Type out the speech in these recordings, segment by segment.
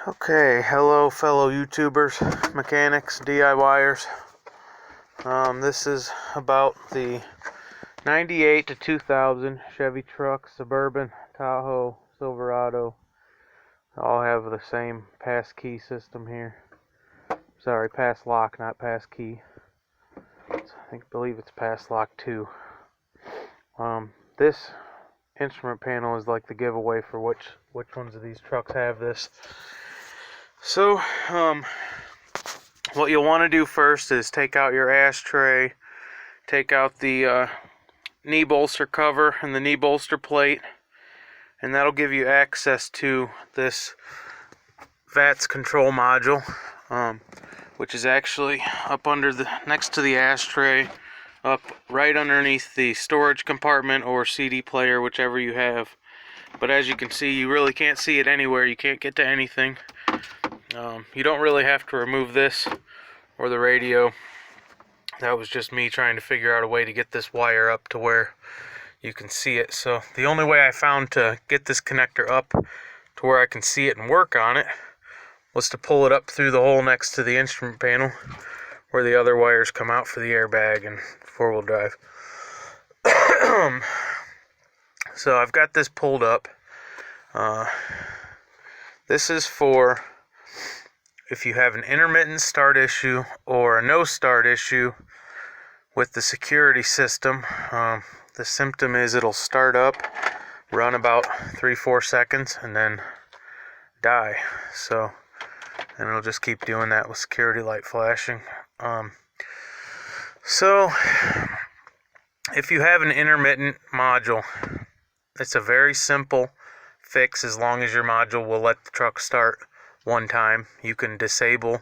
Okay, hello fellow YouTubers, mechanics, DIYers. This is about the 98 to 2000 Chevy truck, Suburban, Tahoe, Silverado. All have the same pass key system here. Sorry, pass lock, not pass key. Believe it's pass lock 2. This instrument panel is like the giveaway for which ones of these trucks have this. So, what you'll want to do first is take out your ashtray, take out the knee bolster cover and the knee bolster plate, and that'll give you access to this VATS control module, which is actually up under next to the ashtray, up right underneath the storage compartment or CD player, whichever you have. But as you can see, you really can't see it anywhere. You can't get to anything. You don't really have to remove this or the radio. That was just me trying to figure out a way to get this wire up to where you can see it. So the only way I found to get this connector up to where I can see it and work on it was to pull it up through the hole next to the instrument panel where the other wires come out for the airbag and four-wheel drive. So I've got this pulled up. This is for if you have an intermittent start issue or a no start issue with the security system. The symptom is it'll start up, run about 3-4 seconds, and then die. So, and it'll just keep doing that with security light flashing. So if you have an intermittent module, it's a very simple fix. As long as your module will let the truck start one time, you can disable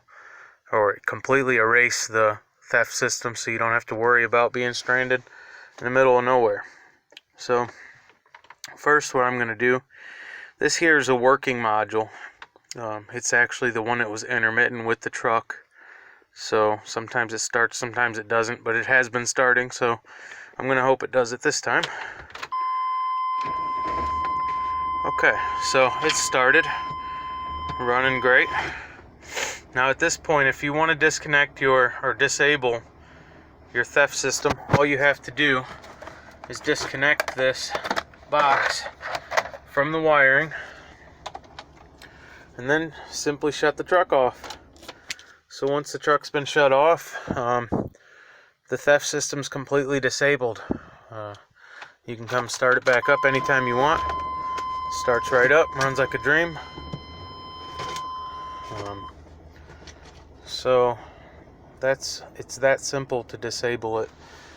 or completely erase the theft system, so you don't have to worry about being stranded in the middle of nowhere. So first, what I'm going to do, this here is a working module. It's actually the one that was intermittent with the truck, so sometimes it starts, sometimes it doesn't, but it has been starting, so I'm going to hope it does it this time. Okay, so it's started, running great. Now at this point, if you want to disconnect or disable your theft system, all you have to do is disconnect this box from the wiring and then simply shut the truck off. So once the truck's been shut off, the theft system's completely disabled. You can come start it back up anytime you want. Starts right up, runs like a dream. So it's that simple to disable it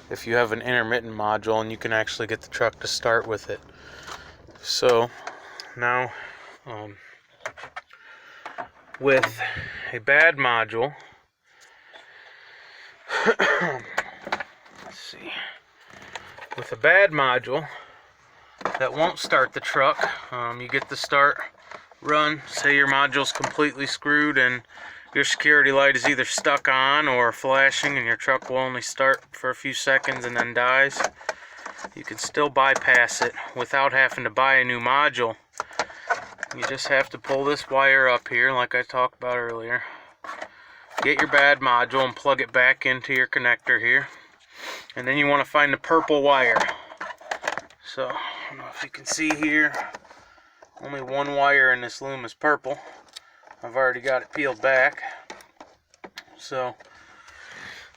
if you have an intermittent module, and you can actually get the truck to start with it. So now with a bad module, let's see, with a bad module that won't start the truck, you get the start run, say your module's completely screwed and your security light is either stuck on or flashing and your truck will only start for a few seconds and then dies. You can still bypass it without having to buy a new module. You just have to pull this wire up here like I talked about earlier. Get your bad module and plug it back into your connector here. And then you want to find the purple wire. So, I don't know if you can see here, only one wire in this loom is purple. I've already got it peeled back. So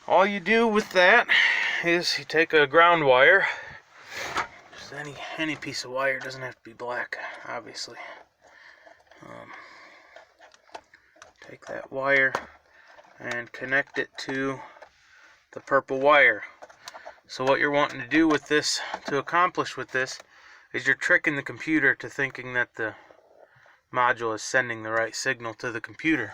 all you do with that is you take a ground wire, just any piece of wire, doesn't have to be black, obviously. Take that wire and connect it to the purple wire. So what you're wanting to do with this, to accomplish with this, is you're tricking the computer to thinking that the module is sending the right signal to the computer.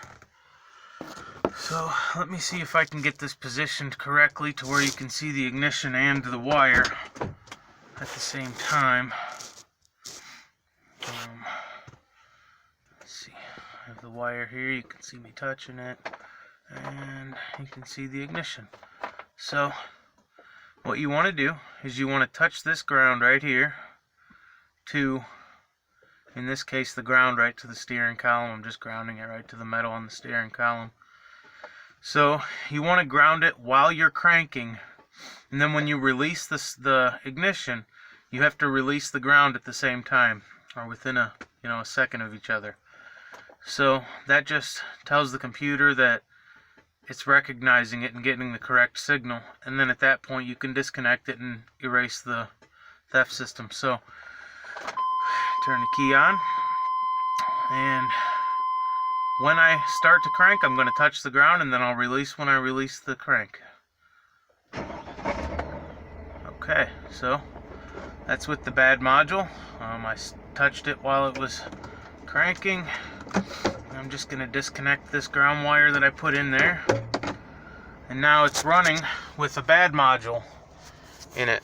So let me see if I can get this positioned correctly to where you can see the ignition and the wire at the same time. Let's see, I have the wire here, you can see me touching it, and you can see the ignition. So what you want to do is you want to touch this ground right here to in this case the ground right to the steering column. I'm just grounding it right to the metal on the steering column. So you want to ground it while you're cranking, and then when you release the ignition, you have to release the ground at the same time, or within a second of each other. So that just tells the computer that it's recognizing it and getting the correct signal, and then at that point you can disconnect it and erase the theft system. So turn the key on, and when I start to crank, I'm going to touch the ground, and then I'll release when I release the crank. Okay, so that's with the bad module. I touched it while it was cranking. I'm just going to disconnect this ground wire that I put in there. And now it's running with a bad module in it.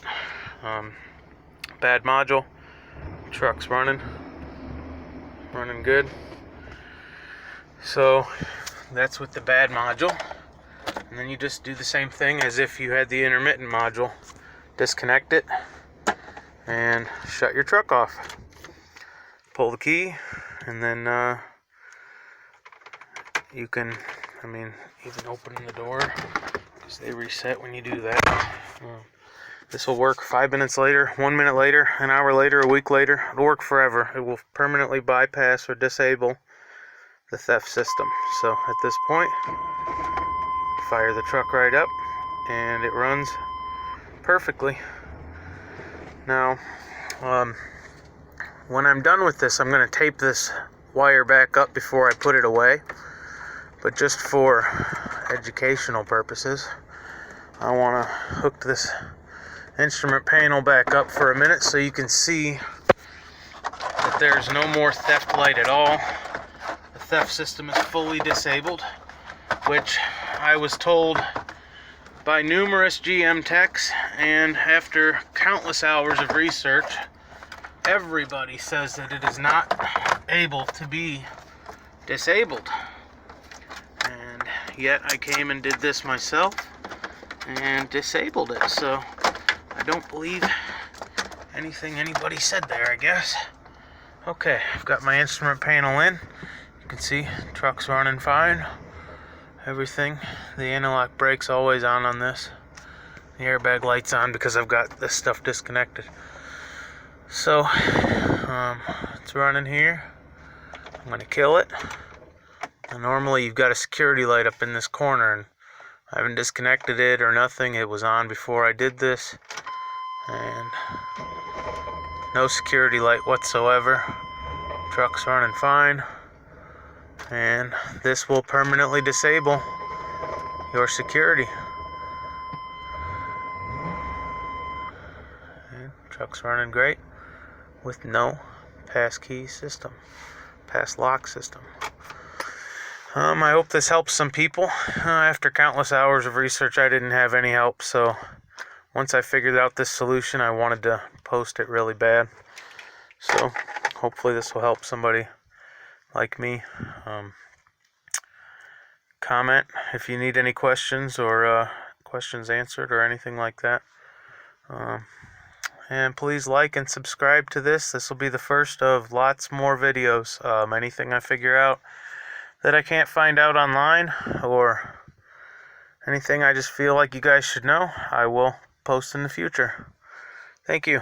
Bad module. Truck's running good. So that's with the bad module. And then you just do the same thing as if you had the intermittent module. Disconnect it and shut your truck off. Pull the key, and then you can, even open the door, because they reset when you do that. This will work 5 minutes later, 1 minute later, an hour later, a week later. It'll work forever. It will permanently bypass or disable the theft system. So at this point, fire the truck right up, and it runs perfectly. Now, when I'm done with this, I'm going to tape this wire back up before I put it away. But just for educational purposes, I want to hook this instrument panel back up for a minute so you can see that there's no more theft light at all. The theft system is fully disabled, which I was told by numerous GM techs, and after countless hours of research, everybody says that it is not able to be disabled. And yet I came and did this myself and disabled it. So I don't believe anything anybody said there, I guess. Okay, I've got my instrument panel in. You can see truck's running fine. Everything. The anti-lock brake's always on this. The airbag light's on because I've got this stuff disconnected. So it's running here. I'm going to kill it. And normally you've got a security light up in this corner, and I haven't disconnected it or nothing. It was on before I did this, and no security light whatsoever. Truck's running fine, and this will permanently disable your security. And truck's running great with no pass lock system. I hope this helps some people. After countless hours of research, I didn't have any help, so once I figured out this solution, I wanted to post it really bad. So hopefully this will help somebody like me. Comment if you need any questions or questions answered or anything like that. And please like and subscribe to this. This will be the first of lots more videos. Anything I figure out that I can't find out online, or anything I just feel like you guys should know, I will post in the future. Thank you.